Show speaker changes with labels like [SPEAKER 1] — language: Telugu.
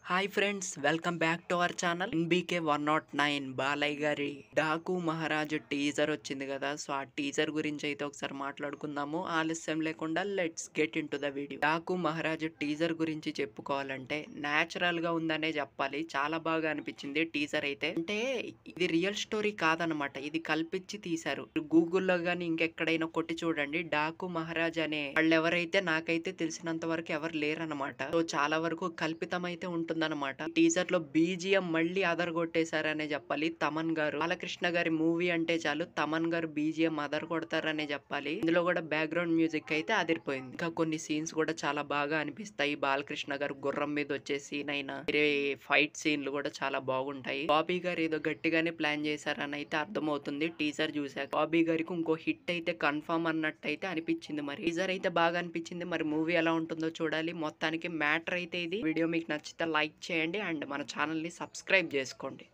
[SPEAKER 1] Hi friends, welcome back to our channel NBK 109 Balayya గారి డాకు మహారాజు టీజర్ వచ్చింది కదా. సో ఆ టీజర్ గురించి అయితే ఒకసారి మాట్లాడుకుందాము. ఆలస్యం లేకుండా let's get in to the video. Daaku మహారాజు టీజర్ గురించి చెప్పుకోవాలంటే నేచురల్ గా ఉందనే చెప్పాలి. చాలా బాగా అనిపించింది టీజర్ అయితే. అంటే ఇది రియల్ స్టోరీ కాదనమాట, ఇది కల్పించి తీశారు. గూగుల్లో గానీ ఇంకెక్కడైనా కొట్టి చూడండి, డాకు మహారాజ్ అనే వాళ్ళు ఎవరైతే నాకైతే తెలిసినంత వరకు ఎవరు లేరనమాట. సో చాలా వరకు కల్పితం అయితే ఉంటుందన్నమాట. టీజర్ లో బీజిఎం మళ్ళీ అదరగొట్టేశారనే చెప్పాలి. తమన్ గారు, బాలకృష్ణ గారి మూవీ అంటే చాలు తమన్ గారు బీజిఎం అదర కొడతారనే చెప్పాలి. ఇందులో కూడా బ్యాక్గ్రౌండ్ మ్యూజిక్ అయితే అదిరిపోయింది. ఇంకా కొన్ని సీన్స్ కూడా చాలా బాగా అనిపిస్తాయి. బాలకృష్ణ గారు గుర్రం మీద వచ్చే సీన్ అయినా, వేరే ఫైట్ సీన్లు కూడా చాలా బాగుంటాయి. బాబీ గారు ఏదో గట్టిగానే ప్లాన్ చేశారని అయితే అర్థమవుతుంది టీజర్ చూసాక. బాబీ గారికి ఇంకో హిట్ అయితే కన్ఫర్మ్ అన్నట్టు అయితే అనిపించింది. మరి టీజర్ అయితే బాగా అనిపించింది. మరి మూవీ ఎలా ఉంటుందో చూడాలి. మొత్తానికి మ్యాటర్ అయితే ఇది. వీడియో మీకు నచ్చితే లైక్ చేయండి అండ్ మన ఛానల్ ని సబ్స్క్రైబ్ చేసుకోండి.